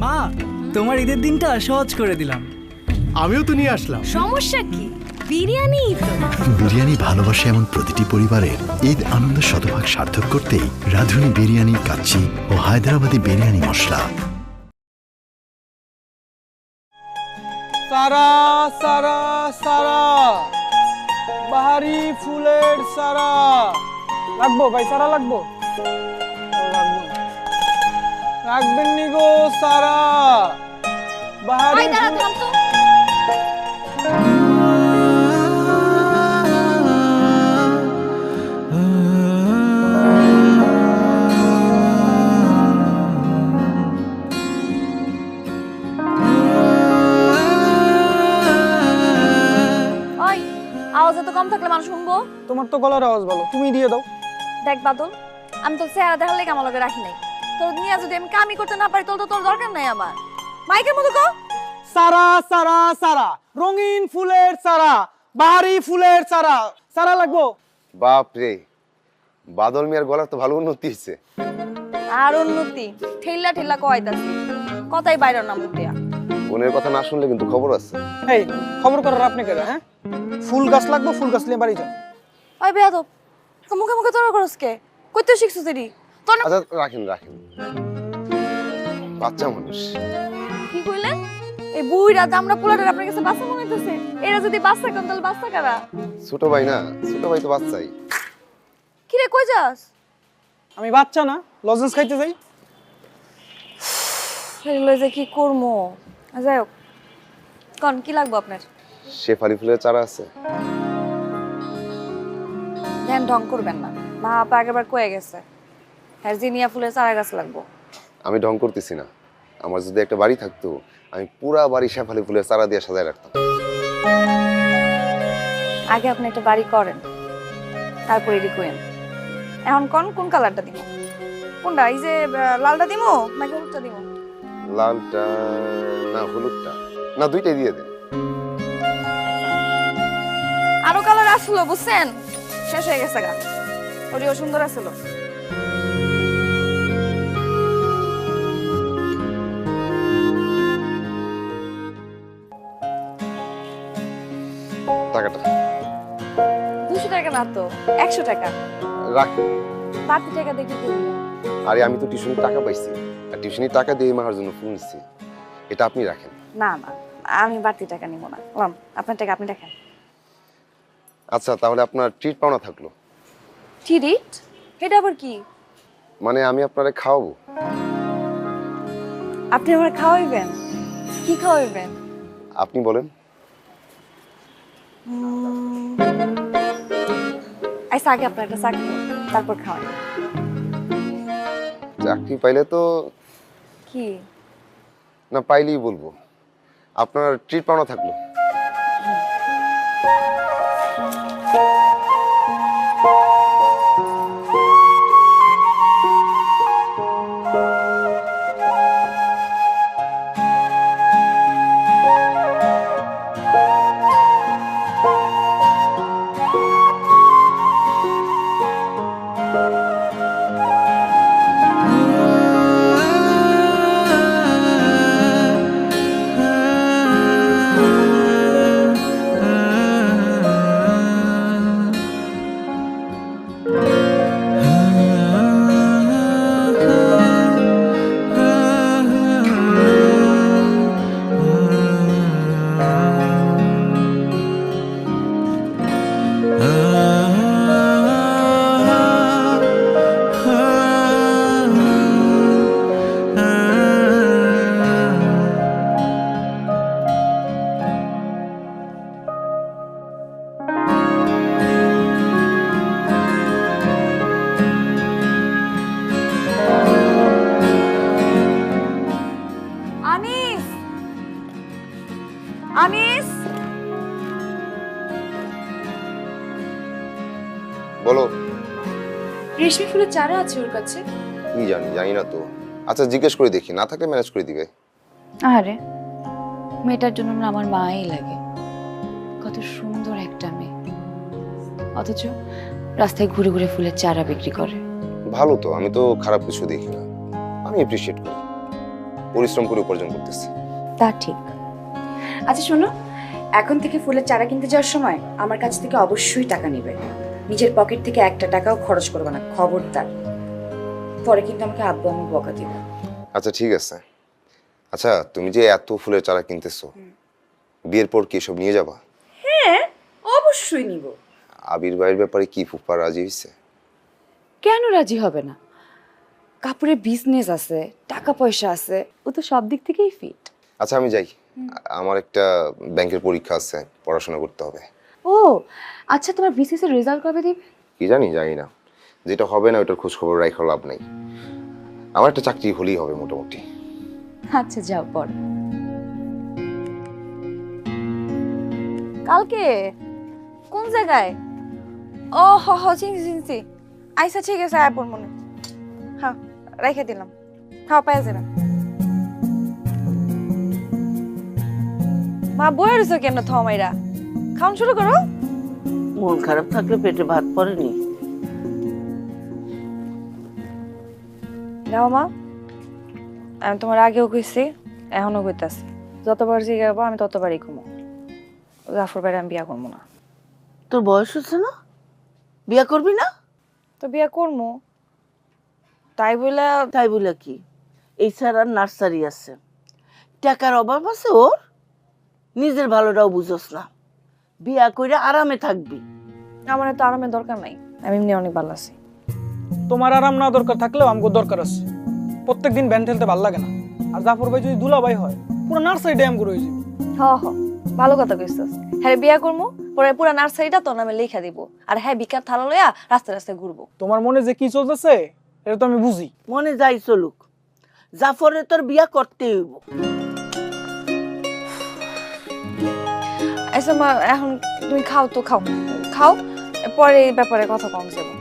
মা, তোমার ঈদের দিনটা সহজ করে দিলাম। আমিও তো নিয়ে আসলাম। সমস্যা কি? বিরিয়ানি তো। বিরিয়ানি ভালোবাসে এমন প্রতিটি পরিবারের ঈদ আনন্দ শতভাগ সার্থক করতেই রাঁধুনি বিরিয়ানি কাচ্চি ও হায়দ্রাবাদি বিরিয়ানি মশলা। সারা সারা সারা বাহারি ফুলের সারা লাগবো ভাই, সারা লাগবো, লাগবো রাখবেন নি গো সারা বাহারি আওয়াজ এত কম থাকলে মানুষ শুনবো। তোমার তো গলার আওয়াজ ভালো, তুমি দিয়ে দাও। দেখ বাদল, আমি তোর চেহারা দেখালে আমার লগে রাখি নাই। তোর নিয়ে যদি আমি কামই করতে না পারি, তোর দরকার নাই আমার। মাইকের মতো কও, সারা সারা সারা রঙিন ফুলের সারা বাহারি ফুলের সারা সারা লাগবো। বাপ রে, বাদল মিয়ার গলার তো ভালো উন্নতি হয়েছে। আর উন্নতি ঠেলা ঠেলা কয়তাছি, কথাই বাইরে না মুখ দিয়া। বোনের কথা না শুনলে কিন্তু খবর আছে। এই খবর করার আপনি কেন? হ্যাঁ, ফুল গাছ লাগবো, ফুল গাছ নিয়ে বাড়ি যাও। ওই বেয়াদব, মুখে মুখে তোর করস কে? কইতে শিখছিস তুই? তোর আচ্ছা রাখেন রাখেন, বাচ্চা মানুষ। কি কইলেন? এই বুইরা দামড়া পোলাটার আপনার কাছে বাচ্চা মনে হইতেছে? এরা যদি বাচ্চা কোন তাহলে বাচ্চা কারা? ছোট ভাই না, ছোট ভাই তো বাচ্চাই। কি রে, কই যাস? আমি বাচ্চা না, লজেন্স খাইতে যাই। এগুলো যে কি করবো? যাই হোক, কোন কি লাগবে আপনার? শেফালি ফুলের চারা আছে? ধ্যান ঢং করবেন না, মা আপা আগেবার কয়ে গেছে হারজিনিয়া ফুলের চারা গাছ লাগবো। আমি ঢং করতেছি না, আমার যদি একটা বাড়ি থাকতো আমি পুরা বাড়ি শেফালি ফুলের চারা দিয়ে সাজায় রাখতাম। আগে আপনি একটা বাড়ি করেন, তারপরে এডি করেন। এখন কোন কালারটা দিব? কোনটা? এই যে লালটা দিব নাকি হলুদটা দিব? লালটা না হলুদটা? না, দুইটাই দিয়ে দেন। আরো কালার আসলো, বুঝছেন? শেষ হয়ে গেছে গা, ওটিও সুন্দর আসছিল। টাকাটা 200 টাকা না তো, 100 টাকা। রাখি। বাড়তি টাকা দেখি করবো। আরে আমি তো টিউশনির টাকা পাইছি, আর টিউশনির টাকা দিয়ে মার জন্য ফুল নিচ্ছি, এটা আপনি রাখেন। না না, আমি বাড়তি টাকা নিব না। আপনার টাকা আপনি রাখেন। আচ্ছা, তাহলে আপনার ট্রিট পাওনা থাকলো। ট্রিট? এটা আবার কি? মানে আমি আপনারে খাওয়াবো। আপনি আমার খাওয়াইবেন? কি খাওয়াইবেন? আপনি বলেন। আচ্ছা, আগে আপনার একটা চাকরি, তারপর খাওয়াই। চাকরি পাইলে তো কি না, পাইলেই বলবো। আপনার ট্রিট পাওনা থাকলো। আনিস, বলো। রেশমি ফুলের চারা আছে ওর কাছে? কি জানি, জানি না তো। আচ্ছা জিজ্ঞেস করে দেখি, না থাকলে ম্যানেজ করে দিবে। আরে মেয়েটার জন্য না আমার মাই লাগে। কত সুন্দর একটা মেয়ে, অথচ রাস্তায় ঘুরে ঘুরে ফুলের চারা বিক্রি করে। ভালো তো, আমি তো খারাপ কিছু দেখি না, আমি এপ্রিশিয়েট করি। পরিশ্রম করে উপার্জন করতেছি। তা ঠিক। আচ্ছা শোনো, এখন থেকে ফুলের চারা কিনতে যাওয়ার সময় আমার কাছ থেকে অবশ্যই টাকা নেবে। নিজের পকেট থেকে একটা টাকাও খরচ করবে না, খবরদার। পরে কিন্তু আমাকে আব্বু আম্মু বকা দিবে। আচ্ছা ঠিক আছে। আচ্ছা তুমি যে এত ফুলের চারা কিনতেছো, বিয়ের পর কি সব নিয়ে যাবা? হ্যাঁ অবশ্যই নিব। আবির ভাইয়ের ব্যাপারে কি ফুফা রাজি হয়েছে? কেন রাজি হবে না? কাপড়ের বিজনেস আছে, টাকা পয়সা আছে, ও তো সব দিক থেকেই ফিট। আচ্ছা আমি যাই, আমার একটা ব্যাংকের পরীক্ষা আছে, পড়াশোনা করতে হবে। ও আচ্ছা, তোমার বিসিএস এর রেজাল্ট কবে দিবে? কি জানি না, যেটা হবে না ওটার খোঁজ খবর রাখা লাভ নাই। আমার একটা চাকরি হলেই হবে মোটামুটি। আচ্ছা যাও পড়ো। কালকে কোন জায়গায়? ও হ চিনছি। আইসা ঠিক আছে, আয় মনে। হ্যাঁ রেখে দিলাম। হ্যাঁ পাই যাবেন। মা বয়ে রয়েছে কেন থমাইরা? খাওয়ান শুরু করো। মন খারাপ থাকলে পেটে ভাত পড়েনি। নাও মা, আমি তোমার আগেও কইছি, এখনো কইতাছি, যতবার জিগাবো আমি ততবারই ঘুমো। জাফর ভাইয়ের আমি বিয়া করবো না। তোর বয়স হচ্ছে না, বিয়া করবি না? তো বিয়া করবো তাই বলে কি, এই ছাড়া নার্সারি আছে, টাকার অভাব আছে ওর, নিজের ভালোটাও বুঝোস না, বিয়া কইরা আরামে থাকবি। আমার তো আরামের দরকার নাই, আমি এমনি অনেক ভালো আছি। তোমার আরাম না দরকার থাকলেও আমাকে দরকার আছে। প্রত্যেকদিন ব্যান্ড খেলতে ভালো লাগে না। আর জাফর ভাই যদি দুলাভাই হয়, পুরো নার্সারি ড্যাম করে হয়ে যাবে। হ ভালো কথা কইছস। হ্যাঁ বিয়া করবো, পরে পুরা নার্সারিটা তোর নামে লেখা দিব, আর হ্যাঁ বিকার থালা লইয়া রাস্তায় রাস্তায় ঘুরবো। তোমার মনে যে কি চলতেছে এটা তো আমি বুঝি। মনে যাই চলুক, জাফরে তোর বিয়া করতে হইব। আচ্ছা মা, এখন তুমি খাও তো, খাও, পরে এই ব্যাপারে কথা কম যাবো।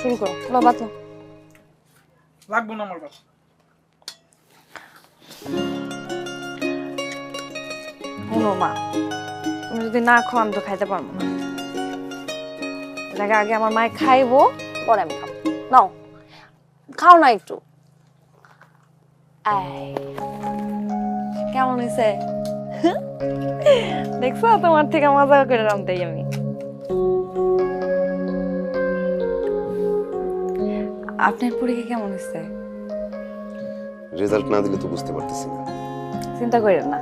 শুরু করো, লো বাতলো। লাগবো না আমার কাছে। শোনো মা, তুমি যদি না খাও আমি তো খাইতে পারবো না। আগে আমার মায়ে খাইবো, পরে আমি খাবো। নাও খাও না একটু। কেমন হয়েছে? দেখছো, তোমার থেকে মজা করে রামতেই আমি। আপনার পরীক্ষা কেমন হয়েছে? রেজাল্ট না দিলে তো বুঝতে পারতেছি না। চিন্তা করেন না,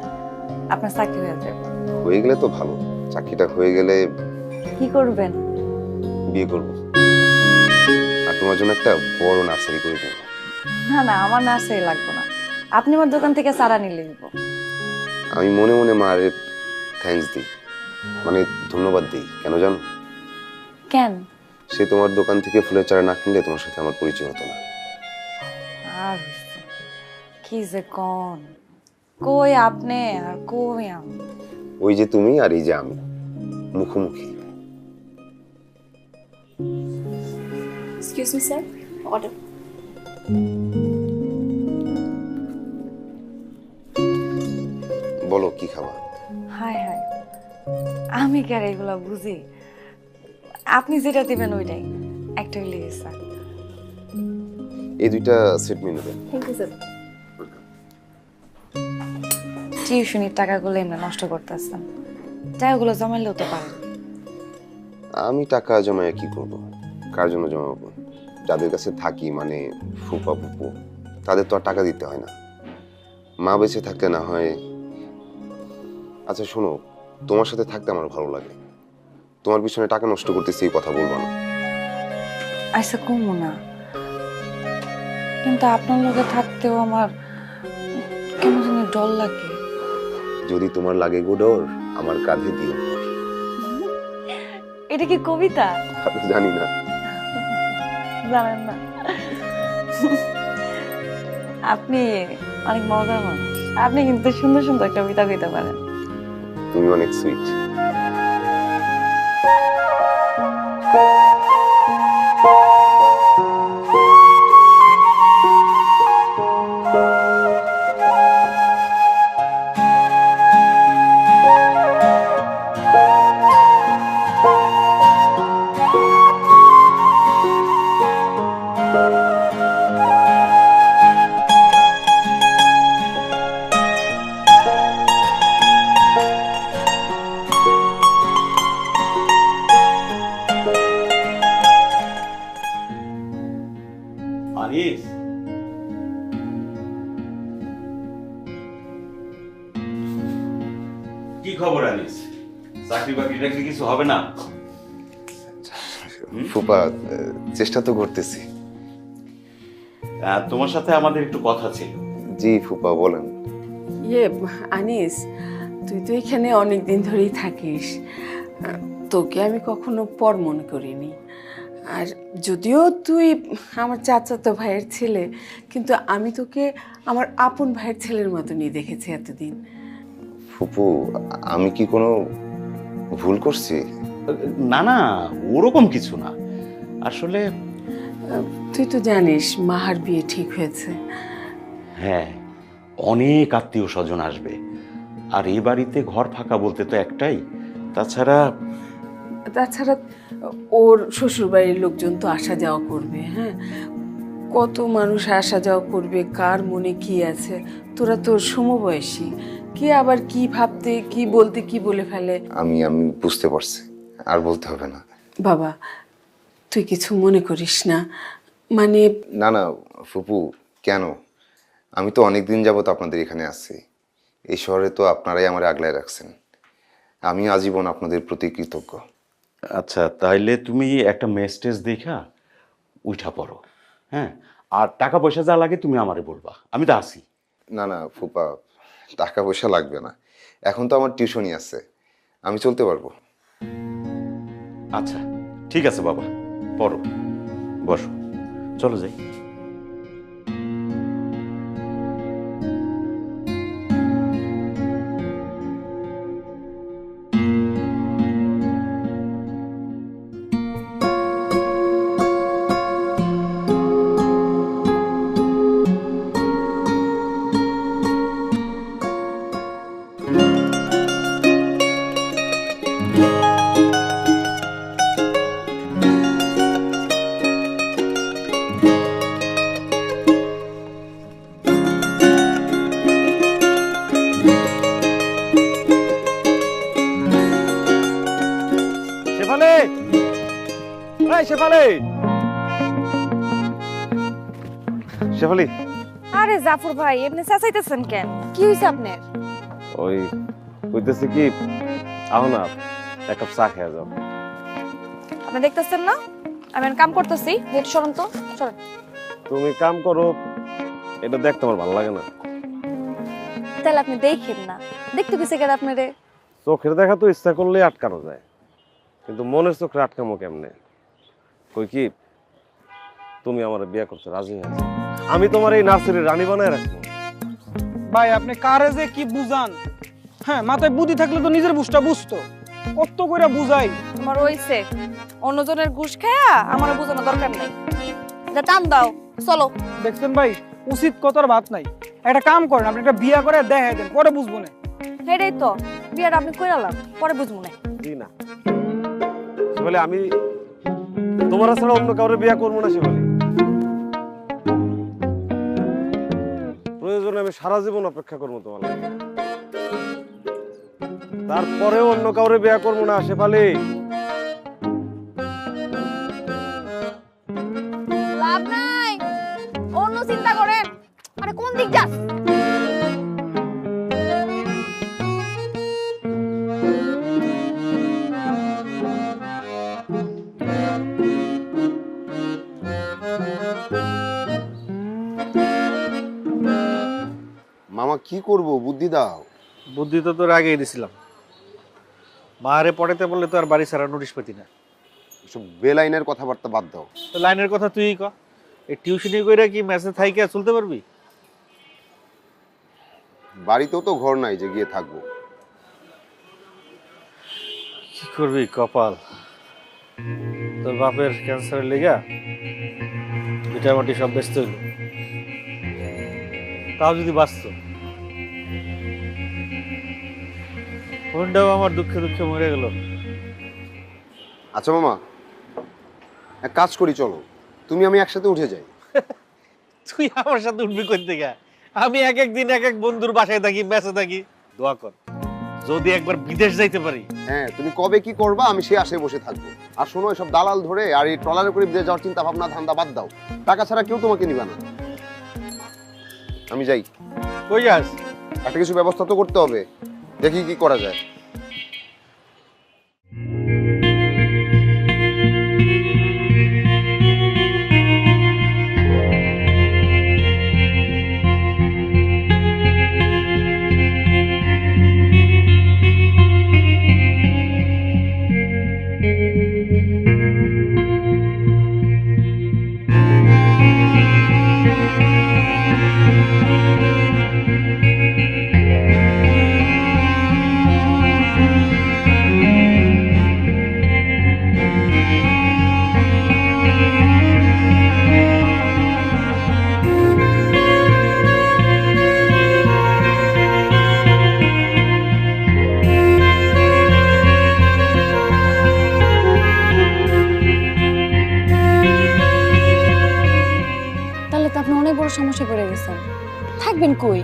আপনার চাকরি হয়ে যাবে। হয়ে গেলে তো ভালো, চাকরিটা হয়ে গেলে কি করবেন? বিয়ে করব, আর তোমার জন্য একটা বড় নার্সারি করে দেবো। না আমার নার্সারি লাগবে না, আপনি আমার দোকান থেকে চারা নিলে নিব। আমি মনে মনে মারে থ্যাঙ্কস দিই, মানে ধন্যবাদ দিই। কেন জানো? কেন? সে তোমার দোকান থেকে ফুলের চারা না কিনলে তোমার সাথে আমার পরিচয় হতো না। আর কি যে কোন, কই আপনি আর কই আমি? ওই যে তুমি আর এই যে আমি, মুখোমুখি। Excuse me sir, order. বলো কি খাবা? হায় আমি কি আর এগুলা বুঝি? আপনি যেটা দিবেন ওইটাই, একটা হইলে স্যার। এই দুইটা সেট মেনু দেন। Thank you sir. টিউশনির টাকাগুলো এমনি নষ্ট করতেছেন, টাকাগুলো জমাইলেও তো পারেন। আমি টাকা জমায় কি করব? কার জন্য জমাবো? যাদের কাছে থাকি, মানে ফুপা ফুপু, তাদের তো আর টাকা দিতে হয় না। মা বেঁচে থাকতে না হয়। আচ্ছা শোনো, তোমার সাথে থাকতে আমার ভালো লাগে। তোমার পিছনে টাকা নষ্ট করতেছি এই কথা বলবো না। আচ্ছা কমো না, কিন্তু আপনার লোকে থাকতেও আমার কেমন যেন ডর লাগে। যদি তোমার লাগে গো ডর, আমার কাঁধে দিও। এটা কি কবিতা? আমি জানি না। জানেন না? আপনি অনেক মজার মানুষ, আপনি কিন্তু সুন্দর সুন্দর কবিতা কইতে পারেন। তুমি অনেক সুইট। কি খবর আনিস? চাকরি বাকরি টাকরি কিছু হবে না? ফুপা, চেষ্টা তো করতেছি। তোমার সাথে আমাদের একটু কথা ছিল। জি ফুপা, বলেন। ইয়ে আনিস, তুই তো এখানে অনেক দিন ধরেই থাকিস, তোকে আমি কখনো পর মনে করিনি। আর যদিও তুই আমার চাচাতো ভাইয়ের ছেলে, কিন্তু আমি তোকে আমার আপন ভাইয়ের ছেলের মতনই দেখেছি এতদিন। ফুপু, আমি কি কোনো ভুল করছি? না না, ওরকম কিছু না। আসলে তুই তো জানিস মাহার বিয়ে ঠিক হয়েছে। হ্যাঁ, অনেক আত্মীয় স্বজন আসবে, আর এই বাড়িতে ঘর ফাঁকা বলতে তো একটাই। তাছাড়া ওর শ্বশুরবাড়ির লোকজন তো আসা যাওয়া করবে। হ্যাঁ, কত মানুষ আসা যাওয়া করবে, কার মনে কি আছে। তোরা তোর সমবয়সী, কে আবার কি ভাবতে, কি বলতে, কি বলে ফেলে। আমি বুঝতে পারছি, আর বলতে হবে না। বাবা, তুই কিছু মনে করিস না। মানে না না ফুপু, কেন? আমি তো অনেক দিন যাবত আপনাদের এখানে আছি। এই শহরে তো আপনারাই আমার আগলায় রাখছেন। আমি আজীবন আপনাদের প্রতি কৃতজ্ঞ। আচ্ছা, তাইলে তুমি একটা মেসেজ দেখা উঠা পড়ো। হ্যাঁ, আর টাকা পয়সা যা লাগে তুমি আমারে বলবা, আমি তো আছি। না না ফুপা, টাকা পয়সা লাগবে না। এখন তো আমার টিউশনই আছে, আমি চলতে পারবো। আচ্ছা ঠিক আছে বাবা, পড়ো, বসো, চলো যাই। শেফালি, এই শেফালি, শেফালি। আরে জাফর ভাই, এমনি চেঁচাইতেছেন কেন? কি হয়েছে আপনার? ওই কইতেছি কি, আহ না, এক কাপ চা খেয়ে যাও। আপনি দেখতেছেন না আমি এখন কাম করতেছি? হেড সরুন তো, সরুন। তুমি কাম করো, এটা দেখতে আমার ভালো লাগে না। তাহলে আপনি দেখেন না, দেখতে গেছে কেন আপনারে? চোখের দেখা তো ইচ্ছা করলে আটকানো যায়, কিন্তু মনের চোখে আটকামো কেমনে? কই কি, তুমি আমার বিয়ে করতে রাজি হয়েছো, আমি তোমার এই নার্সারির রানী বানায় রাখবো। ভাই আপনি কারে যে কি বুঝান? হ্যাঁ, মাথায় বুদ্ধি থাকলে তো নিজের বুঝটা বুঝতো। কত কইরা বুঝাই। আমার হইছে, অন্যজনের ঘুষ খায়া আমার বোঝানো দরকার নাই। যা টান দাও, চলো। দেখছেন ভাই, উচিত কথার ভাত নাই। একটা কাম করেন, আপনি একটা বিয়া করে দেখাই দেন, পরে বুঝবো না। হেডেই তো বিয়াটা আপনি কইরালাম, পরে বুঝবো না। জি না শিবালি, আমি তোমার ছাড়া অন্য কাউরে বিয়ে করবো না শিবালি। প্রয়োজনে আমি সারা জীবন অপেক্ষা করবো তোমার লাগে, তারপরেও অন্য কাউরে বিয়ে করবো না শেফালি। লাভ নাই, অন্য চিন্তা করেন। আরে কোন দিক যাস? মামা কি করব, বুদ্ধি দাও। বুদ্ধি তো তোর আগেই দিছিলাম। মারে পড়াতে বললে তো আর বাড়ি ছাড়া নোটিশ পেতি না। সব বেলাইনের কথাবার্তা বাদ দাও। তো লাইনের কথা তুই ক। এই টিউশনি কইরা কি মেসে থাইকে চলতে পারবি? বাড়িতেও তো ঘর নাই যে গিয়ে থাকবো। কি করবি কপাল, তোর বাপের ক্যান্সারের লেগা ভিটামাটি সব ব্যস্ত হইল, তাও যদি বাঁচত। ফোনটাও আমার দুঃখে দুঃখে মরে গেল। আচ্ছা মামা, এক কাজ করি, চলো তুমি আমি একসাথে উঠে যাই। তুই আমার সাথে উঠবি কই থেকে? আমি এক এক দিন এক এক বন্ধুর বাসায় থাকি, মেসে থাকি। দোয়া কর যদি একবার বিদেশ যাইতে পারি। হ্যাঁ, তুমি কবে কি করবা আমি সে আশায় বসে থাকবো। আর শোনো, সব দালাল ধরে আর এই ট্রলারে করে বিদেশ যাওয়ার চিন্তা ভাবনা ধান্দা বাদ দাও। টাকা ছাড়া কেউ তোমাকে নিবে না। আমি যাই। কই যাস? একটা কিছু ব্যবস্থা তো করতে হবে, দেখি কি করা যায়। কই?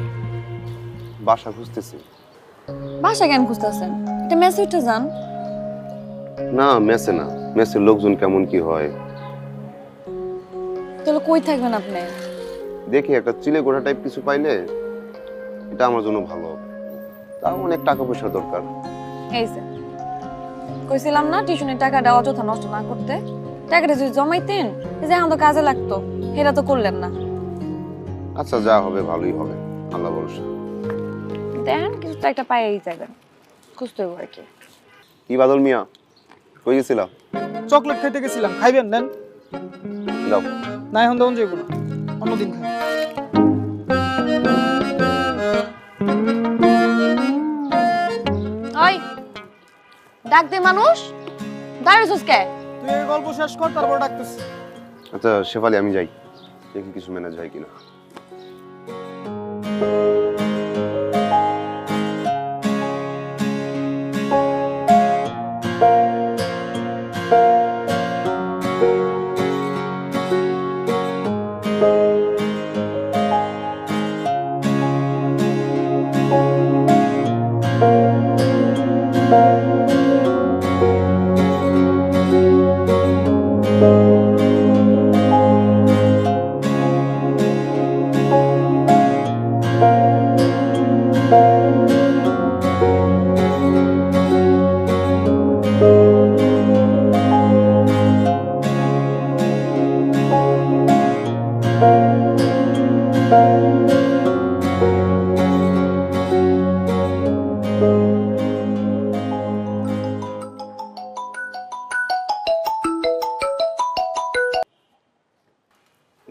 বাসা খুঁজতেছি। বাসা কেন খুঁজতেছেন? এটা মেসেজটা যান। না মেসে না, মেসের লোকজন কেমন কি হয় তাহলে কই থাকবেন আপনি? দেখি একটা চিলে গোড়া টাইপ কিছু পাইলে এটা আমার জন্য ভালো হবে। তাও অনেক টাকা পয়সা দরকার। এই যে কইছিলাম না টিউশনের টাকাটা অযথা নষ্ট না করতে। টাকাটা যদি জমাইতেন এই যে আমাদের কাজে লাগতো, সেটা তো করলেন না। আচ্ছা যা হবে ভালোই হবে, আল্লাহ ভরসা। দেন কিছু তো একটা পাইয়াই যাবেন, খুঁজতে হবে আর কি। কি বাদল মিয়া, কই গেছিলাম? চকলেট খাইতে গেছিলাম, খাইবেন নেন? যাও। না এখন দেওয়া যাইব না, অন্যদিন খাই। ওই ডাক দে মানুষ, দাঁড়িয়েছিস কে? তুই এই গল্প শেষ কর, তারপর ডাকতেছি। আচ্ছা শেফালি আমি যাই, দেখি কিছু ম্যানেজ হয় কিনা।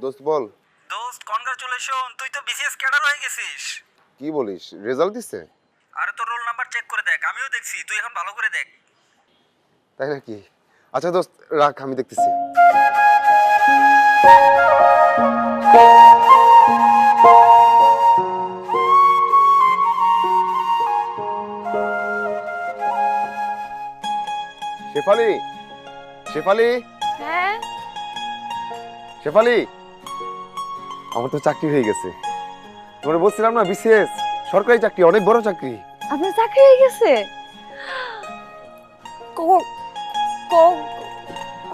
দোস্ত বল। দোস্ত কনগ্রাচুলেশন, তুই তো বিসিএস ক্যাডার হয়ে গেছিস। কি বলিস, রেজাল্ট দিচ্ছে? আরে তোর রোল নাম্বার চেক করে দেখ, আমিও দেখছি, তুই এখন ভালো করে দেখ। তাই নাকি? আচ্ছা দোস্ত রাখ, আমি দেখতেছি। শেফালি, শেফালি, হ্যাঁ শেফালি, আমার তো চাকরি হয়ে গেছে। তোমরা বলছিলাম না বিসিএস সরকারি চাকরি, অনেক বড় চাকরি। আপনার চাকরি হয়ে গেছে?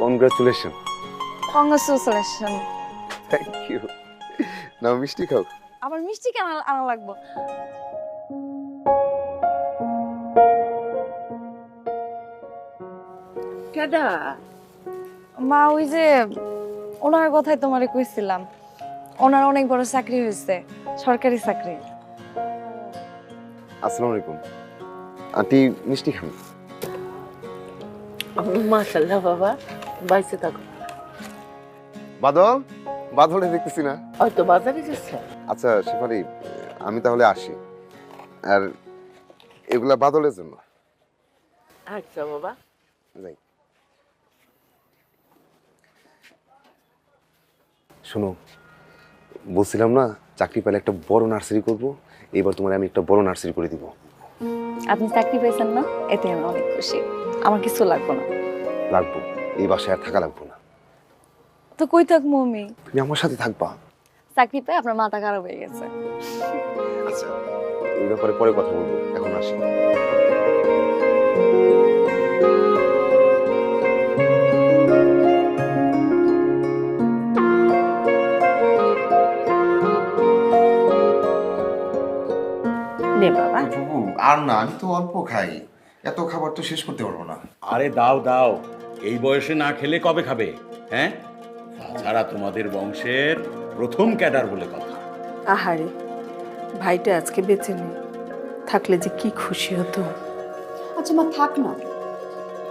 কনগ্রাচুলেশন। কংগ্রেচুলেশন। Thank you. নাও মিষ্টি খাও। আবার মিষ্টি কেন আনা লাগবো? কেডা? মা ওই যে ওনার কথাই তোমারে কইছিলাম, ওনার অনেক বড় চাকরি হয়েছে, সরকারি চাকরি। আসসালামু আলাইকুম আন্টি, মিষ্টি খান। মাশাআল্লাহ বাবা, বাইসে থাকো। বাদল, বাদলে দেখতেছি না। হয়তো বাজারে গেছে। আচ্ছা শেফালি, আমি তাহলে আসি। আর এগুলা বাদলের জন্য। আচ্ছা বাবা যাই। শোনো, বলছিলাম না চাকরি পেলে একটা বড় নার্সারি করব, এবার তোমার আমি একটা বড় নার্সারি করে দিব। আপনি চাকরি পেয়েছেন না, এতে আমি অনেক খুশি। আমার কিছু লাগবে না। লাগবো, এই বাসায় আর থাকা লাগবো না। তো কই থাকবো আমি? তুমি আমার সাথে থাকবা। চাকরি পেয়ে আপনার মাথা খারাপ হয়ে গেছে। আচ্ছা এই ব্যাপারে পরে কথা বলবো, এখন আসি। নে বাবা। আর না, আমি তো অল্প খাই, এত খাবার তো শেষ করতে পারবো না। আরে দাও দাও, এই বয়সে না খেলে কবে খাবে? হ্যাঁ, তাছাড়া তোমাদের বংশের প্রথম ক্যাডার বলে কথা। আহারে, ভাইটা আজকে বেঁচে নেই, থাকলে যে কি খুশি হতো। আচ্ছা মা থাক না,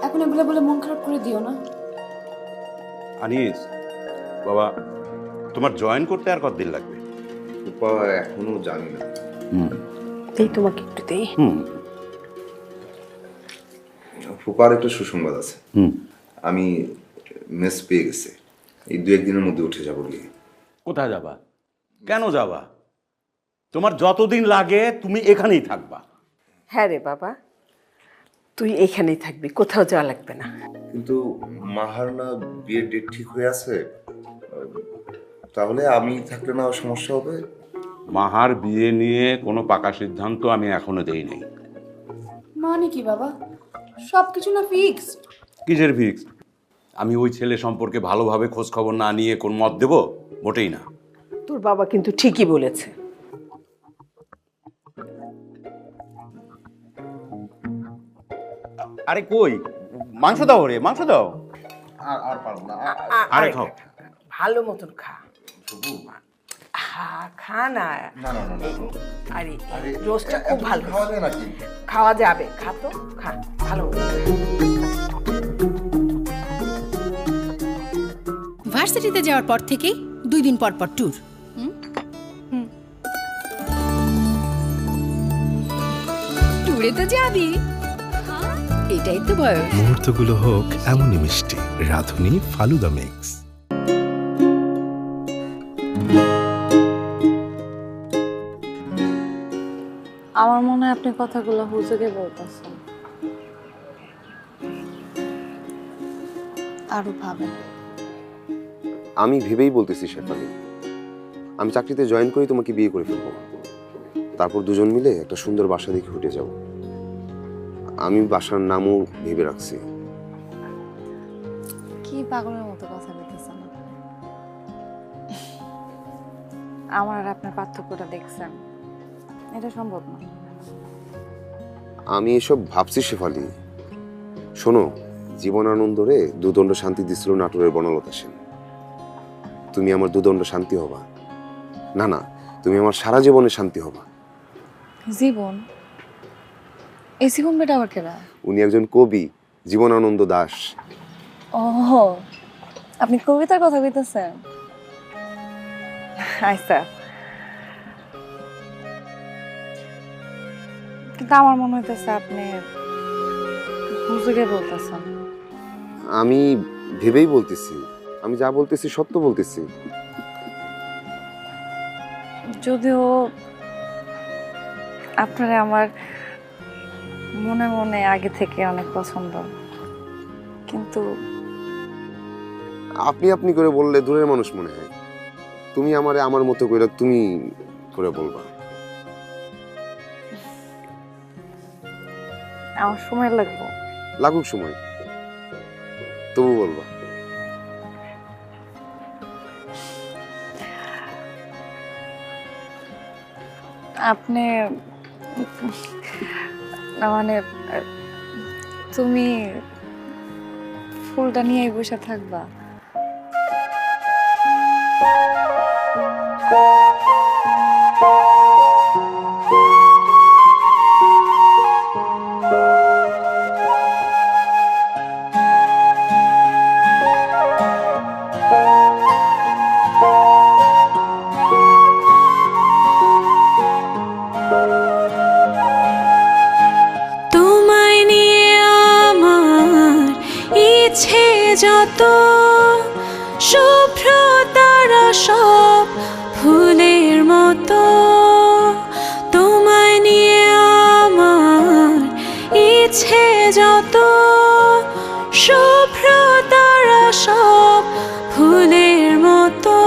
এখন এগুলো বলে মন খারাপ করে দিও না। আনিস বাবা, তোমার জয়েন করতে আর কতদিন লাগবে? এখনো জানি না। এই তোমাকে একটু দেই। ফুপার একটা সুসংবাদ আছে। আমি মেস পেয়ে গেছে, এই 2-1 দিনের মধ্যে উঠে যাবো। কোথায় যাবা? কেন যাবা? তোমার যতদিন লাগে তুমি এখানেই থাকবা। হ্যাঁ রে বাবা, তুই এখানেই থাকবি, কোথাও যাওয়া লাগবে না। কিন্তু মাহার না বিয়ের ডেট ঠিক হয়ে আছে, তাহলে আমি থাকলে না সমস্যা হবে? মাহার বিয়ে নিয়ে কোনো পাকা সিদ্ধান্ত আমি এখনো দেই নাই। মানে কি বাবা, সব কিছু না ফিক্সড? কিসের ফিক্স? আমি ওই ছেলে সম্পর্কে ভালোভাবে খোঁজ খবর না নিয়ে কোন মত দেব? মোটেই না। তোর বাবা কিন্তু ঠিকই বলেছে। আরে কই, মাংস দাও রে, মাংস দাও। আর পারবো না। আরে খাও। ভালো মতন খা। খা না। আরে রোস্টটা খুব ভালো। খাওয়া যায় নাকি? খাওয়া যাবে, খা তো, খা ভালো। ভার্সিটিতে যাওয়ার পর থেকেই 2 দিন পর পর ট্যুর। ট্যুরে তো যাবি, এটাই তো বয়স। মুহূর্তগুলো হোক এমনই মিষ্টি। রাধুনী ফালুদা মিক্স। আমার মনে হয় আপনি কথাগুলো হুজুকে বলতেছেন, আরো ভাবেন। আমি ভেবেই বলতেছি শেফালি, আমি চাকরিতে জয়েন করি তোমাকে বিয়ে করে ফেলবো, তারপর দুজন মিলে একটা সুন্দর বাসা দেখে উঠে যাব। আমি বাসার নামও ভেবে রাখছি। কি পাগলের মতো কথা বলতেছেন আপনি? আমার আর আপনার পার্থক্যটা দেখছেন? এটা সম্ভব না। আমি এসব ভাবছি শেফালি। শোনো, জীবনানন্দ রে দুদণ্ড শান্তি দিছিল নাটোরের বনলতা সেন। তুমি আমার দুদণ্ড শান্তি হবা। না না, তুমি আমার সারা জীবনে শান্তি হবা। জীবন? এই জীবন বেটা আবার কেডা? উনি একজন কবি, জীবনানন্দ দাশ। ও, আপনি কবিতার কথা কইতেছেন? আচ্ছা, কিন্তু আমার মনে হইতেছে আপনি হুজুগে বলতেছেন। আমি ভেবেই বলতেছি, আমি যা বলতেছি সত্য বলতেছি। যদিও আপনারে আমার মনে মনে আগে থেকে অনেক পছন্দ, কিন্তু আপনি আপনি করে বললে দূরের মানুষ মনে হয়। তুমি আমারে আমার মতো করে তুমি করে বলবা। আমার সময় লাগবে। লাগুক সময়, তবু বলবা। আপনি মানে তুমি ফুলটা নিয়ে বসে থাকবা? তোমায় নিয়ে আমার ইচ্ছে যত, শুভ্র তারা সব ফুলের মতো। তোমায় নিয়ে আমার ইচ্ছে যত, শুভ্র তারা সব ফুলের মতো।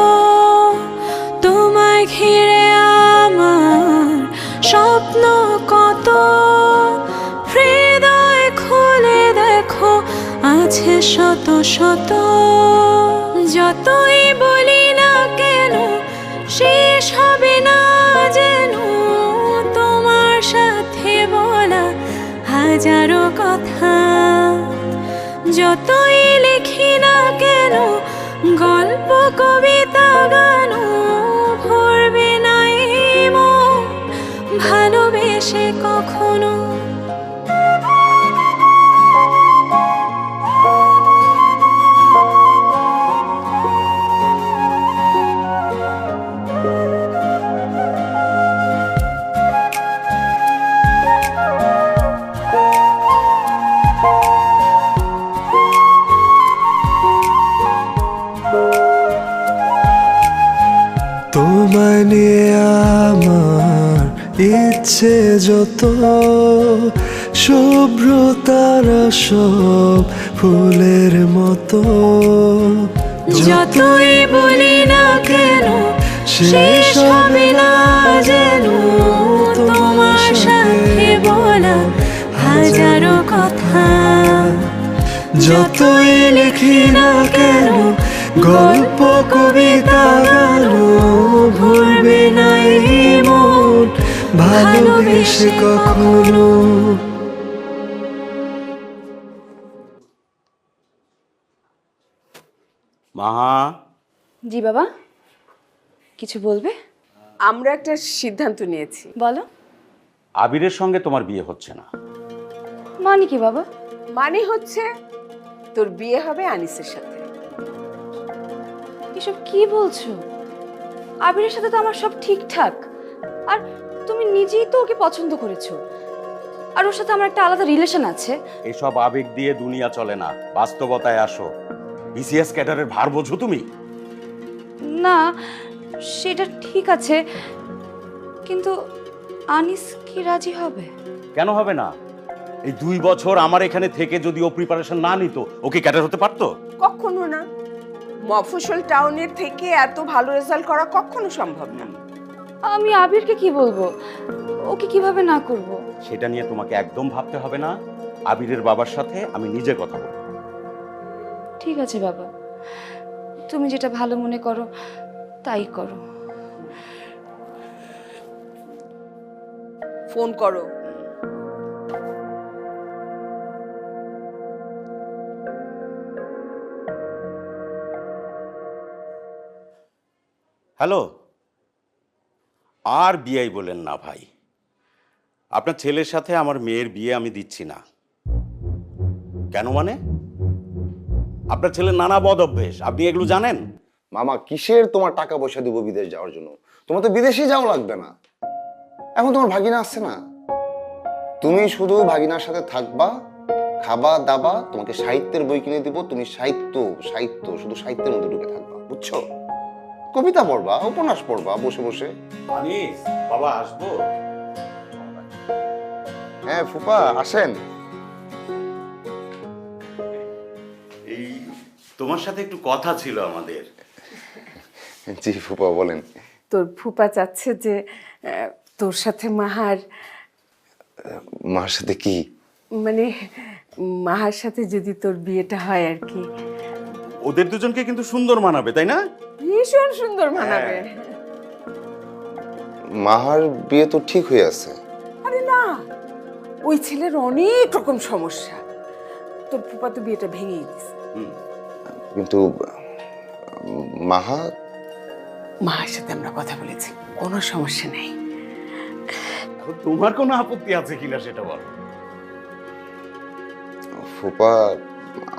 তোমায় ঘিরে আমার স্বপ্ন কত, হৃদয় খুলে দেখো আছে শত শত। যতই বলি না কেন শেষ হবে না যেন তোমার সাথে বলা হাজারো কথা। যতই লিখি না কেন গল্প কবিতা গান, ভরবে না এই মন ভালোবেসে কখনো। তোমায় নিয়ে আমার ইচ্ছে যত, শুভ্র তারা সব ফুলের মতো। যতই বলি না কেন শেষ হবে না যেন তোমার সাথে বলা হাজারো কথা। যতই লিখি না কেন গল্প কবিতা গান ভুলবে না এই মন ভালোবেসে কখনো। মাহা, জি বাবা, কিছু বলবে? আমরা একটা সিদ্ধান্ত নিয়েছি। বলো। আবিরের সঙ্গে তোমার বিয়ে হচ্ছে না। মানে কি বাবা? মানে হচ্ছে তোর বিয়ে হবে আনিসের সাথে। এসব কি বলছো? আবিরের সাথে তো আমার সব ঠিকঠাক, আর তুমি নিজেই তো ওকে পছন্দ করেছো, আর ওর সাথে আমার একটা আলাদা রিলেশন আছে। এসব আবেগ দিয়ে দুনিয়া চলে না, বাস্তবতায় আসো। বিসিএস ক্যাডারের ভার বোঝো তুমি? না, সেটা ঠিক আছে, কিন্তু আনিস কি রাজি হবে? কেন হবে না? এই 2 বছর আমার এখানে থেকে যদি ও প্রিপারেশন না নিত, ওকে ক্যাডার হতে পারতো? কখনো না। মফস্বল টাউনের থেকে এত ভালো রেজাল্ট করা কখনো সম্ভব না। আমি আবিরকে কি বলবো? ওকে কিভাবে না করব? সেটা নিয়ে তোমাকে একদম ভাবতে হবে না। আবিরের বাবার সাথে আমি নিজে কথা বলবো। ঠিক আছে বাবা, তুমি যেটা ভালো মনে করো তাই করো। ফোন করো। হ্যালো। আর বিয়াই বলেন না ভাই, আপনার ছেলের সাথে আমার মেয়ের বিয়ে আমি দিচ্ছি না। কেন মানে? আপনার ছেলের নানা বদ অভ্যেস, আপনি এগুলো জানেন? মামা, কিসের তোমার টাকা পয়সা দিব বিদেশ যাওয়ার জন্য? তোমার তো বিদেশে যাওয়া লাগবে না। এখন তোমার ভাগিনা আসছে না, তুমি শুধু ভাগিনার সাথে থাকবা, খাবা দাবা, তোমাকে সাহিত্যের বই কিনে দিব, তুমি সাহিত্য সাহিত্য শুধু সাহিত্যের মধ্যে ঢুকে থাকবা, বুঝছো? কবিতা পড়বা, উপন্যাস পড়বা বসে বসে। আনিস, বাবা আসবো? হ্যাঁ ফুপা, আসেন। এই তোমার সাথে একটু কথা ছিল আমাদের। জি ফুপা, বলেন। তোর ফুপা চাচ্ছে যে তোর সাথে মাহার সাথে কি? মানে মাহার সাথে যদি তোর বিয়েটা হয় আর কি। ওদের দুজনকে কিন্তু সুন্দর মানাবে, তাই না? ভীষণ সুন্দর মানাবে। মাহার বিয়ে তো ঠিক হয়ে আছে। আরে না, ওই ছেলের অনেক রকম সমস্যা, তোর ফুপা তো বিয়েটা ভেঙেই দিছে। কিন্তু মাহার সাথে আমরা কথা বলেছি, কোনো সমস্যা নেই। তোমার কোনো আপত্তি আছে কিনা সেটা বল। ফুপা,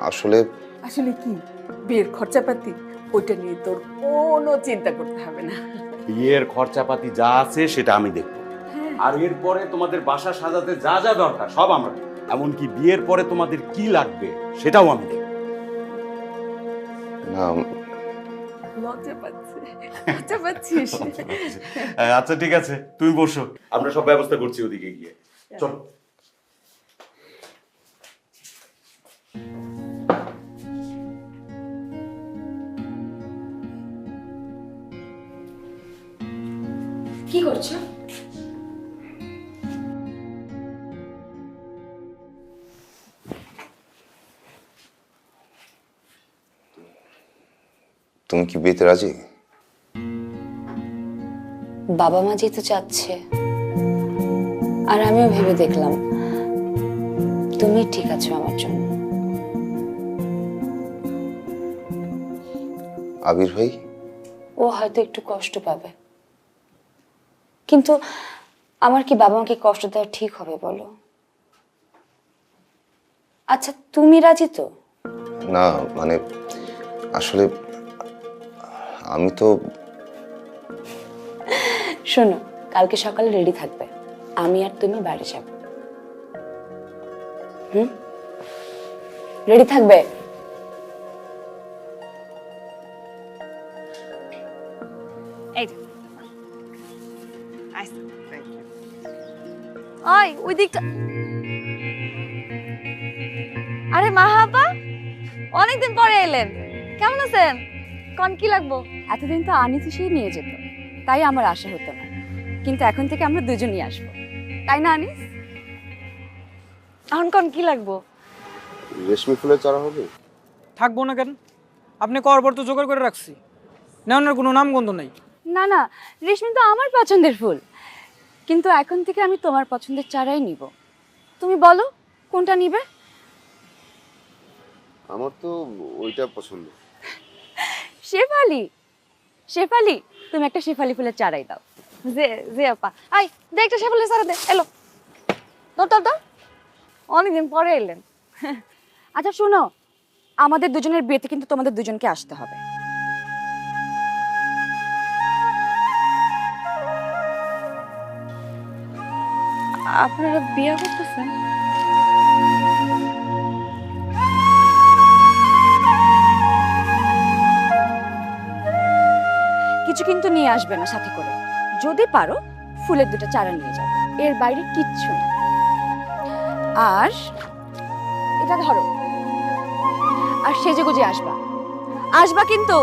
আসলে কি বিয়ের খরচাপাতি ওইটা নিয়ে তোর কোনো চিন্তা করতে হবে না। বিয়ের খরচাপাতি যা আছে সেটা আমি দেখব, আর এরপরে তোমাদের বাসা সাজাতে যা যা দরকার সব আমরা দেখব। এমনকি বিয়ের পরে তোমাদের কি লাগবে সেটাও আমি দেখব। না, লজ্জা পাচ্ছিস? আচ্ছা ঠিক আছে, তুমি বসো, আমরা সব ব্যবস্থা করছি ওদিকে গিয়ে। চলো। কি করছো? তুমি কি বিয়েতে রাজি? বাবা মা যেহেতু চাচ্ছে, আর আমিও ভেবে দেখলাম তুমি ঠিক আছো আমার জন্য। আবির ভাই? ও হয়তো একটু কষ্ট পাবে, কিন্তু আমার কি বাবা মাকে কষ্ট দেওয়া ঠিক হবে বলো? আচ্ছা তুমি রাজি তো? না মানে আসলে আমি তো। শোনো, কালকে সকালে রেডি থাকবে, আমি আর তুমি বাড়ি যাব। রেডি থাকবে? ওই দিকটা। আরে মাহাপা, অনেকদিন পরে এলেন, কেমন আছেন? কোন কি লাগবো? এতদিন তো আনিস এসেই নিয়ে যেত। তাই আমার আশা হতো না, কিন্তু এখন থেকে আমরা দুজনই আসবো, তাই না আনিস? এখন কোন কি লাগবো? রেশমি ফুলের চারা হবে? থাকবো না কেন? আপনি করার পর তো জোগাড় করে রাখছি, নেওয়ার কোনো নামগন্ধ নাই। না না, রেশমি তো আমার পছন্দের ফুল, কিন্তু এখন থেকে আমি তোমার পছন্দের চারাই নিব। তুমি বলো কোনটা নিবে? আমার তো ওইটা পছন্দ। শেফালি, শেফালি, তুমি একটা শেফালি ফুলের চারাই দাও। যে যে আপা, আই দে একটা শেফালি চারা দে। এলো, ধর ধর ধর, অনেকদিন পরে এলেন। আচ্ছা শোনো, আমাদের দুজনের বিয়েতে কিন্তু তোমাদের দুজনকে আসতে হবে। আপনারা বিয়ে করতেছেন? কিছু কিন্তু নিয়ে আসবে না সাথে করে, যদি পারো ফুলের দুটো চারা নিয়ে যাবে, এর বাইরে কিচ্ছু না। আর এটা ধরো, আর সেজে গুজে আসবা, আসবা কিন্তু।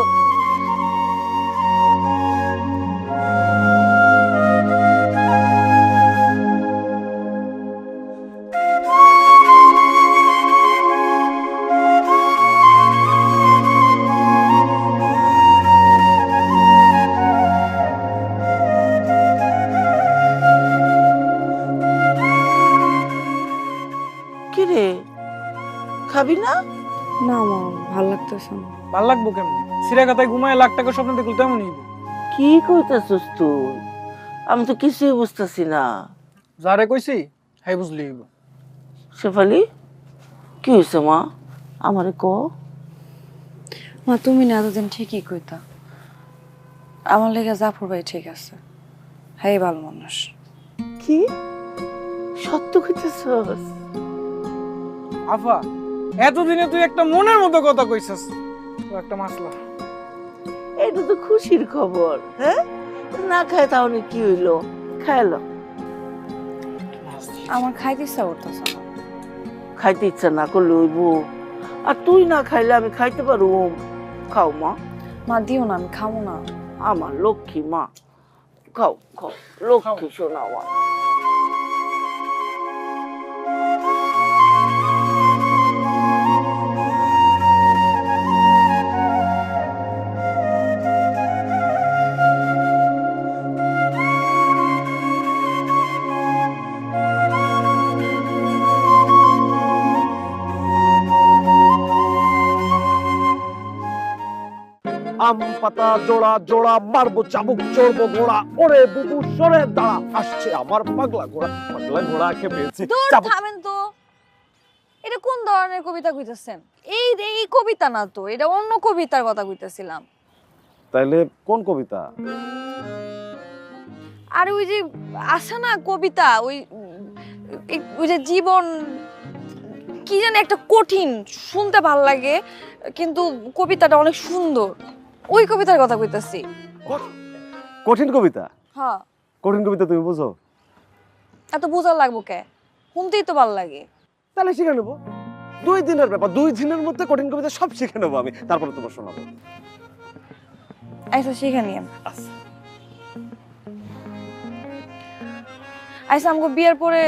কি রে, খাবি না? না মা, ভাল লাগতেছে না। ভাল লাগবো কেমনি? সিরা কাতায় ঘুমায় লাখ টাকা স্বপ্ন দেখলে তেমনই হইব। কি কইতাছস তুই? আমি তো কিছুই বুঝতেছি না। যারে কইছি হ্যাঁ বুঝলি হইব। শেফালি, কি হয়েছে মা? আমারে ক। মা তুমি না এতদিন ঠিকই কইতা, আমার লেগে জাফর ভাই ঠিক আছে, হ্যাঁ ভালো মানুষ। কি সত্য কইতেছস? আফা, এতদিনে তুই একটা মনের মতো কথা কইছস, তো একটা মাসলা। এটা তো খুশির খবর। হ্যাঁ, না খায় তাহলে কি হইলো? খাইলো। আমার খাইতে ইচ্ছা করতেছে না। খাইতে ইচ্ছা না করলে হইব? আর তুই না খাইলে আমি খাইতে পারুম? খাও মা। মা দিও না, আমি খাবো না। আমার লক্ষ্মী মা, খাও খাও, লক্ষ্মী শোনা মা। আম পাতা জোড়া জোড়া মারবো চাবুক চড়বো ঘোড়া, ওরে বুবু সরে দাঁড়া, আসছে আমার পাগলা ঘোড়া, পাগলা ঘোড়াকে পেয়েছি। দূর থামেন তো, এটা কোন ধরনের কবিতা কইতেছেন? এই এই কবিতা না তো, এটা অন্য কবিতার কথা কইতেছিলাম। তাইলে কোন কবিতা? আর ওই যে আছে না কবিতা, ওই ওই যে জীবন কি জানি একটা কঠিন, শুনতে ভাল লাগে কিন্তু কবিতাটা অনেক সুন্দর, ওই কবিতার কথা কইতাছি। কঠিন কবিতা? হ্যাঁ। কঠিন কবিতা তুমি বুঝো? এত বোঝা লাগবো কে? শুনতেই তো ভাল লাগে। তাহলে শিখে নেবো, 2 দিনের ব্যাপার, 2 দিনের মধ্যে কঠিন কবিতা সব শিখে নেবো আমি, তারপরে তোমার শোনাবো। আচ্ছা শিখে নিয়ে আচ্ছা, আমাকে বিয়ের পরে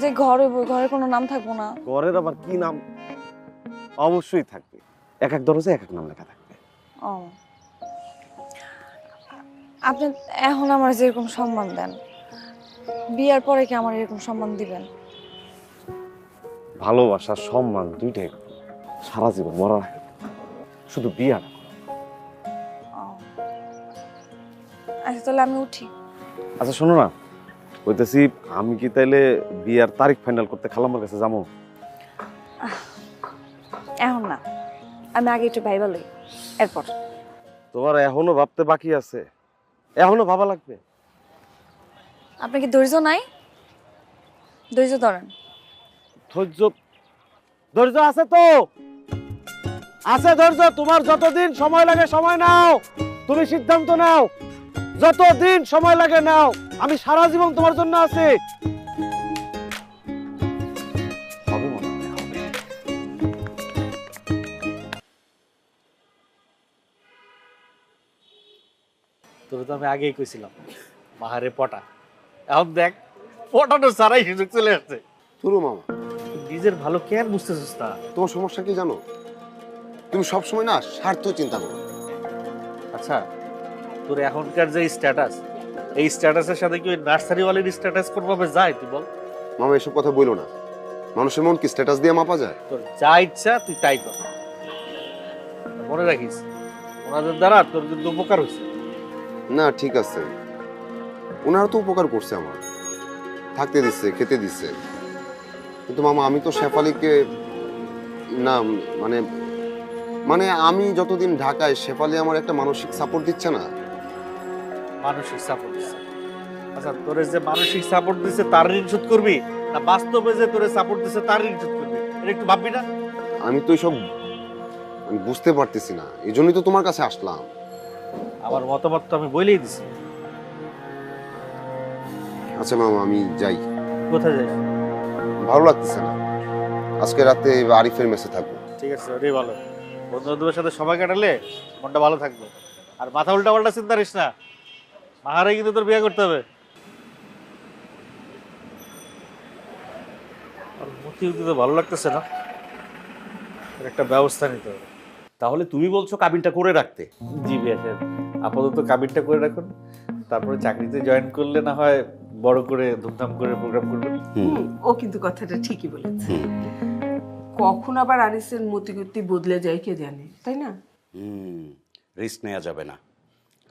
যে ঘর হইব, ঘরের কোনো নাম থাকবো না? ঘরের আবার কি নাম? অবশ্যই থাকবে, এক এক দরজায় এক এক নাম লেখা থাকবে। ও, আপনি এখন আমার যেরকম সম্মান দেন, বিয়ের পরে কি আমার এরকম সম্মান দিবেন? ভালোবাসা সম্মান দুইটাই সারা জীবন মরার আগে, শুধু বিয়া না। আচ্ছা তাহলে আমি উঠি। আচ্ছা শোনো না, বলতেছি আমি কি তাইলে বিয়ার তারিখ ফাইনাল করতে খালাম্মার কাছে যাবো? এখন না, আমি আগে একটু ভাইবা লই, এরপর। তোমার এখনো ভাবতে বাকি আছে, এখনো ভাবা লাগবে। আপনি কি ধৈর্য নাই? ধৈর্য ধরেন। ধৈর্য ধৈর্য আছে তো, আছে ধৈর্য। তোমার যতদিন সময় লাগে সময় নাও, তুমি সিদ্ধান্ত নাও, যতদিন সময় লাগে নাও, আমি সারা জীবন তোমার জন্য আছি। হবে মনে হয়, হবে। তো তোর তো আমি আগেই কইছিলাম মাহারে পটা, এখন দেখ পটানো সারাই সুযোগ চলে আসছে। তোরও মামা নিজের ভালো কেন বুঝতেছিস না? তোমার সমস্যা কি জানো? তুমি সবসময় না স্বার্থ চিন্তা করো। আচ্ছা, তোর এখনকার যে স্ট্যাটাস, এই স্ট্যাটাসের সাথে কি ওই নার্সারিওয়ালির স্ট্যাটাস কোনোভাবে যায় তুই বল? মামা এসব কথা বইলো না। মানুষের মন কি স্ট্যাটাস দিয়ে মাপা যায়? তোর যা ইচ্ছা তুই তাই কর, মনে রাখিস ওনাদের দ্বারা তোর কিন্তু উপকার হয়েছে। না ঠিক আছে, ওনারা তো উপকার করছে, আমার থাকতে দিচ্ছে, খেতে দিচ্ছে, কিন্তু মামা আমি তো শেফালিকে না মানে মানে আমি যতদিন ঢাকায়, শেফালি আমার একটা মানসিক সাপোর্ট দিচ্ছে না। মানসিক সাপোর্ট দিচ্ছে? আচ্ছা, তোরে যে মানসিক সাপোর্ট দিচ্ছে তার ঋণ শোধ করবি, না বাস্তবে যে তোরে সাপোর্ট দিচ্ছে তার ঋণ শোধ করবি? এটা একটু ভাববি না? আমি তো এইসব আমি বুঝতে পারতেছি না, এই জন্যই তো তোমার কাছে আসলাম। আমার মতামত তো আমি বলেই দিছি। আচ্ছা মামা আমি যাই। কোথায় যাই? ভালো লাগতেছে না, আজকে রাতে আরিফের মেসে থাকবো। ঠিক আছে, ওটাই ভালো। বন্ধু বান্ধবের সাথে সময় কাটালে মনটা ভালো থাকবে। আর মাথা উল্টা পাল্টা চিন্তা করিস না, মাহারে কিন্তু তোর বিয়ে করতে হবে। আর মতি তো ভালো লাগতেছে না, এর একটা ব্যবস্থা নিতে হবে। তাহলে তুমি বলছো কাবিনটা করে রাখতে? জি বিয়ে সাহেব, আপাতত কাবিনটা করে রাখুন, তারপরে চাকরিতে জয়েন করলে না হয় বড় করে ধুমধাম করে প্রোগ্রাম করবেন। ও কিন্তু কথাটা ঠিকই বলেছে। কখন আবার আনিসের মতিগতি বদলে যায় কে জানে, তাই না? রিস্ক নেওয়া যাবে না।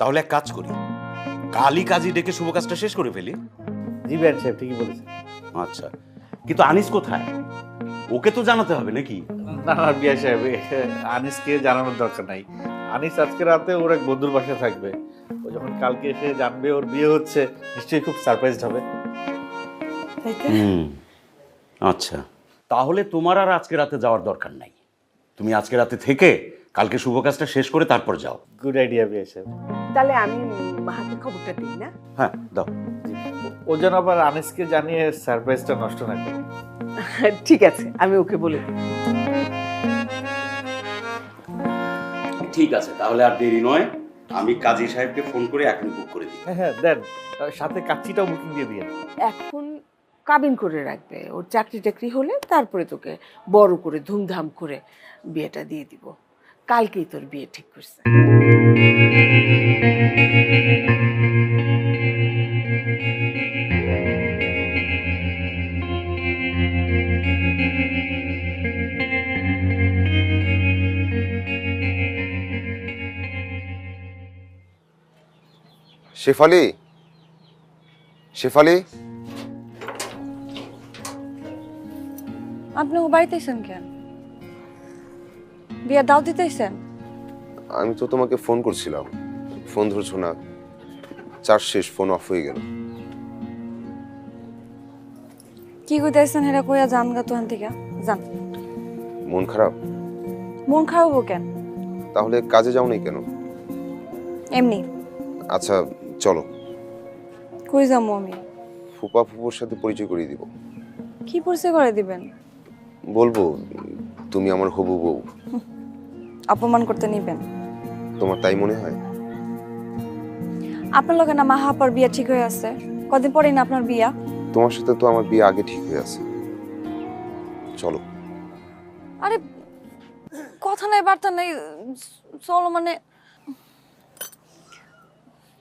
তাহলে এক কাজ করি, কালই কাজী ডেকে শুভ কাজটা শেষ করে ফেলি। জি বিয়ে সাহেব ঠিকই বলেছেন। আচ্ছা, কিন্তু আনিস কোথায়? ওকে তো জানাতে হবে নাকি? না না বিয়া সাহেব, আনিসকে জানানোর দরকার নাই। আনিস আজকে রাতে ওর এক বন্ধুর বাসায় থাকবে, ও যখন কালকে এসে জানবে ওর বিয়ে হচ্ছে, নিশ্চয়ই খুব সারপ্রাইজড হবে। আচ্ছা, তাহলে তোমার আর আজকে রাতে যাওয়ার দরকার নাই। তুমি আজকে রাতে থেকে কালকে শুভ কাজটা শেষ করে তারপর যাও। গুড আইডিয়া বিয়া সাহেব। তাহলে আমি মাহাকে খবরটা দিই না? হ্যাঁ দাও। ও যেন আবার আনিসকে জানিয়ে সারপ্রাইজটা নষ্ট না করে। ঠিক আছে, আমি ওকে বলে দিই। ঠিক আছে, তাহলে আর দেরি নয়, আমি কাজী সাহেবকে ফোন করে এখন বুক করে দিই। হ্যাঁ হ্যাঁ দেন, সাথে কাচ্চিটাও বুকিং দিয়ে দিয়ে। এখন কাবিন করে রাখবে, ওর চাকরি টাকরি হলে তারপরে তোকে বড় করে ধুমধাম করে বিয়েটা দিয়ে দিব। কালকেই তোর বিয়ে ঠিক করছে। শেফালি, শেফালি, আপনি ও বাড়িতেছেন কেন? বিয়া দাও দিতেছেন? আমি তো তোমাকে ফোন করছিলাম, ফোন ধরছো না, চার্জ শেষ, ফোন অফ হয়ে গেল। কি কইতেছেন হেরা কইয়া জান গা তোহান থেকে জান। মন খারাপ? মন খারাপ হবো কেন? তাহলে কাজে যাও নাই কেন? এমনি। আচ্ছা চলো। কই যাবো আমি? ফুপা ফুপুর সাথে পরিচয় করিয়ে দিব। কি পরিচয় করে দিবেন? বলবো তুমি আমার হবু বউ। অপমান করতে নিবেন? তোমার তাই মনে হয়? আপনার লগে না মাহা আপার বিয়া ঠিক হয়ে আছে, কদিন পরেই না আপনার বিয়া। তোমার সাথে তো আমার বিয়ে আগে ঠিক হয়ে আছে, চলো। আরে কথা নাই বার্তা নাই, চলো মানে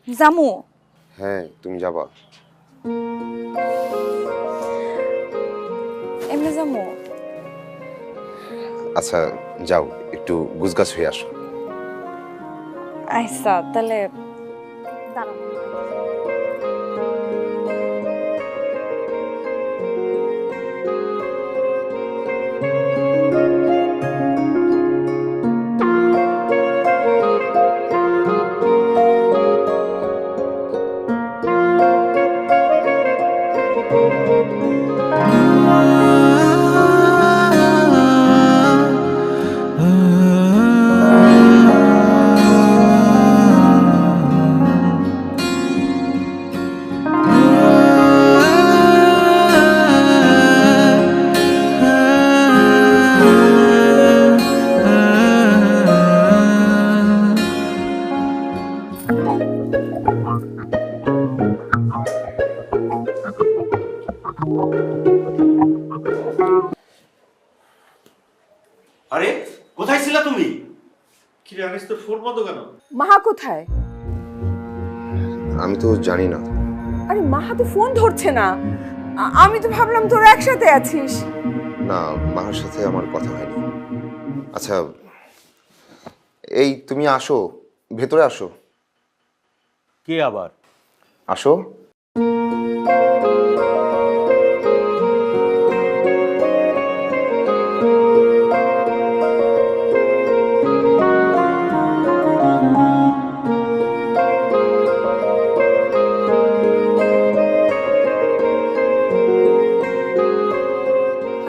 জামু। হ্যাঁ তুমি যাবা? এমনি জামু। আচ্ছা যাও, একটু গুছগাছ হয়ে আসো। আচ্ছা তাহলে দাঁড়াও। আরে কোথায় ছিলা তুমি? কি রে আনিস, তোর ফোন বন্ধ কেন? মাহা কোথায়? আমি তো জানি না। আরে মাহা তো ফোন ধরছে না। আমি তো ভাবলাম তোরা একসাথে আছিস। না, মার সাথে আমার কথা হয়নি। আচ্ছা, এই তুমি আসো, ভেতরে আসো। কে আবার? আসো।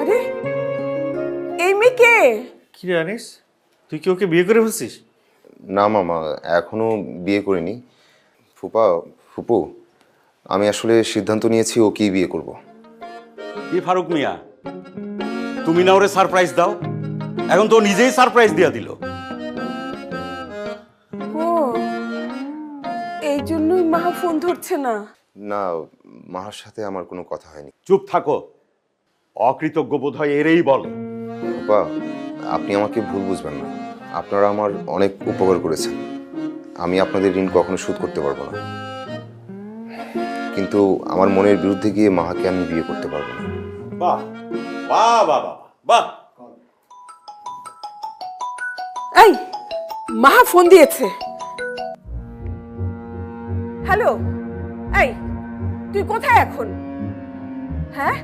আরে এই মেয়ে কে? কি রে আনিস, তুই কি ওকে বিয়ে করে ফেলছিস? না মামা, এখনো বিয়ে করিনি। ফুপু, আমি আসলে সিদ্ধান্ত নিয়েছি ওকেই বিয়ে করব। কি ফারুক মিয়া, তুমি না ওরে সারপ্রাইজ দাও, এখন তো ও নিজেই সারপ্রাইজ দিয়া দিল। ও, এই জন্যই মাহা ফোন ধরছে না। না, মার সাথে আমার কোনো কথা হয়নি। চুপ থাকো, অকৃতজ্ঞ বোধ হয় এরেই বলে। ফুপা, আপনি আমাকে ভুল বুঝবেন না। আপনারা আমার অনেক উপকার করেছেন, আমি আপনাদের ঋণ কখনো শোধ করতে পারবো না। কিন্তু আমার মনের বিরুদ্ধে গিয়ে মাকে আমি বিয়ে করতে পারবো না। বাহ বাহ বাহ বাহ বাহ। এই মাহা ফোন দিয়েছে। হ্যালো, এই তুই কোথায় এখন? হ্যাঁ,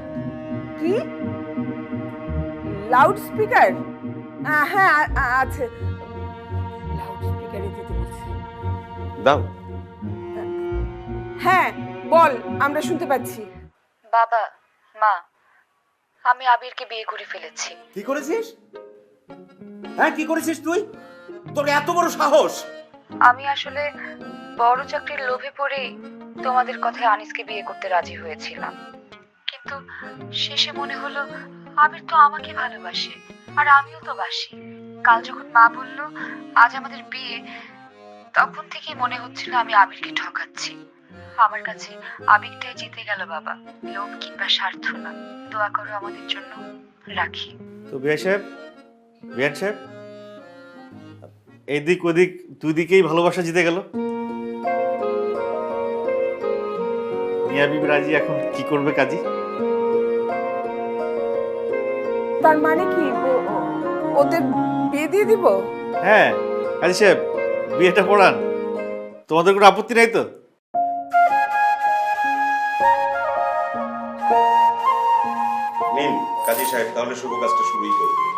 কি লাউড স্পিকার? হ্যাঁ আছে, লাউড স্পিকারে দিতে বলছি। দাও। হ্যাঁ বল, আমরা শুনতে পাচ্ছি। বাবা, মা, আমি আবিরকে বিয়ে করে ফেলেছি। কি করেছিস? হ্যাঁ, কি করেছিস তুই? তোর এত বড় সাহস! আমি আসলে বড় চাকরির লোভে পড়েই তোমাদের কথায় আনিসকে বিয়ে করতে রাজি হয়েছিলাম, কিন্তু শেষে মনে হলো আবির তো আমাকে ভালোবাসে আর আমিও তো বাসি। কাল যখন মা বলল আজ আমাদের বিয়ে, তখন থেকেই মনে হচ্ছিল আমি আবিরকে ঠকাচ্ছি। আমার কাছে আবেগটাই জিতে গেল বাবা, লোভ কিংবা স্বার্থ না। দোয়া করো আমাদের জন্য, রাখি। তো বিয়ান সাহেব, এদিক ওদিক দুই দিকেই ভালোবাসা জিতে গেল। মিয়া বিবি রাজি, এখন কি করবে কাজী? তার মানে কি ওদের বিয়ে দিয়ে দিব? হ্যাঁ কাজী সাহেব, বিয়েটা পড়ান, তোমাদের কোনো আপত্তি নাই তো? নিন কাজী সাহেব, তাহলে শুভ কাজটা শুরুই করে দিন।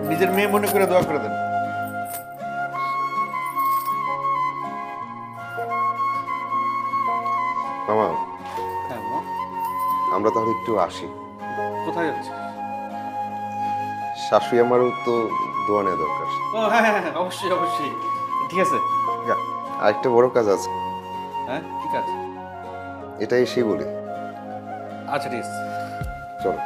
নিজের মেয়ে মনে করে দোয়া করে দেন। মামা, হ্যাঁ মামা, আমরা তাহলে একটু আসি। কোথায় যাচ্ছে? শাশুড়ি আমারও তো দোয়া নেওয়া দরকার। ও হ্যাঁ হ্যাঁ হ্যাঁ, অবশ্যই অবশ্যই, ঠিক আছে। আরেকটা বড় কাজ আছে। হ্যাঁ, ঠিক আছে, এটাই এসেই বলি। আচ্ছা ঠিক আছে, চলো।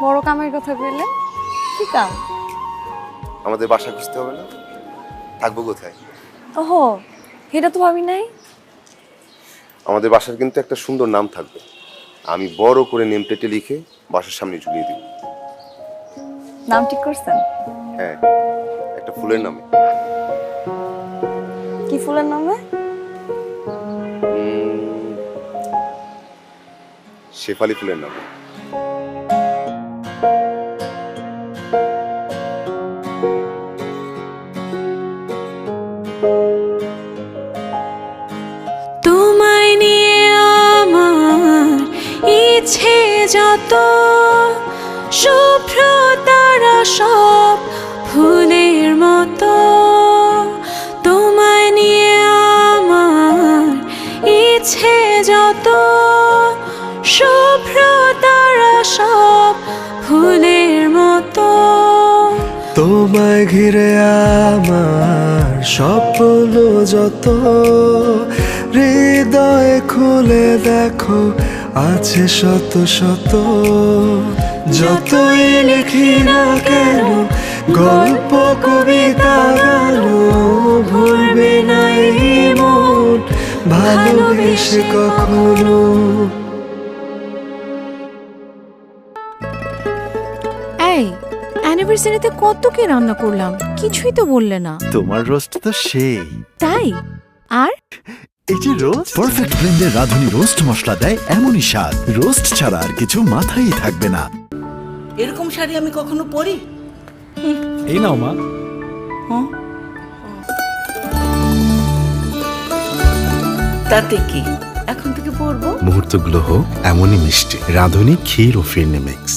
বড় কামের কথা বললে? কি কাম? আমাদের বাসা খুঁজতে হবে না? থাকবো কোথায়? ওহো, এটা তো ভাবি নাই। আমাদের বাসার কিন্তু একটা সুন্দর নাম থাকবে, আমি বড় করে নেম প্লেটে লিখে বাসার সামনে ঝুলিয়ে দিব। নাম ঠিক করছেন? হ্যাঁ, একটা ফুলের নামে। কি ফুলের নামে? শেফালি ফুলের নামে। যত শুভ্র তারা সব ফুলের মতো তোমায় নিয়ে আমার ইচ্ছে যত শুভ্র তারা সব ফুলের মতো তোমায় ঘিরে আমার স্বপ্ন যত হৃদয় খুলে দেখো আছে শত শত যতই লিখি না কেন গল্প কবিতা গান ভুলবে না এই মন ভালোবেসে কখনো। এই অ্যানিভার্সারিতে কত কি রান্না করলাম, কিছুই তো বললে না। তোমার রোস্ট তো সেই। তাই? আর এই যে রোস্ট পারফেক্ট ব্লেন্ডের রাঁধুনি রোস্ট মশলা দেয় এমনই স্বাদ, রোস্ট ছাড়া আর কিছু মাথায় থাকবে না। এরকম শাড়ি আমি কখনো পরি? এই নাও মা। তাতে কি, এখন থেকে পরবো। মুহূর্তগুলো হোক এমনই মিষ্টি। রাঁধুনি ক্ষীর ও ফিরনি মিক্স।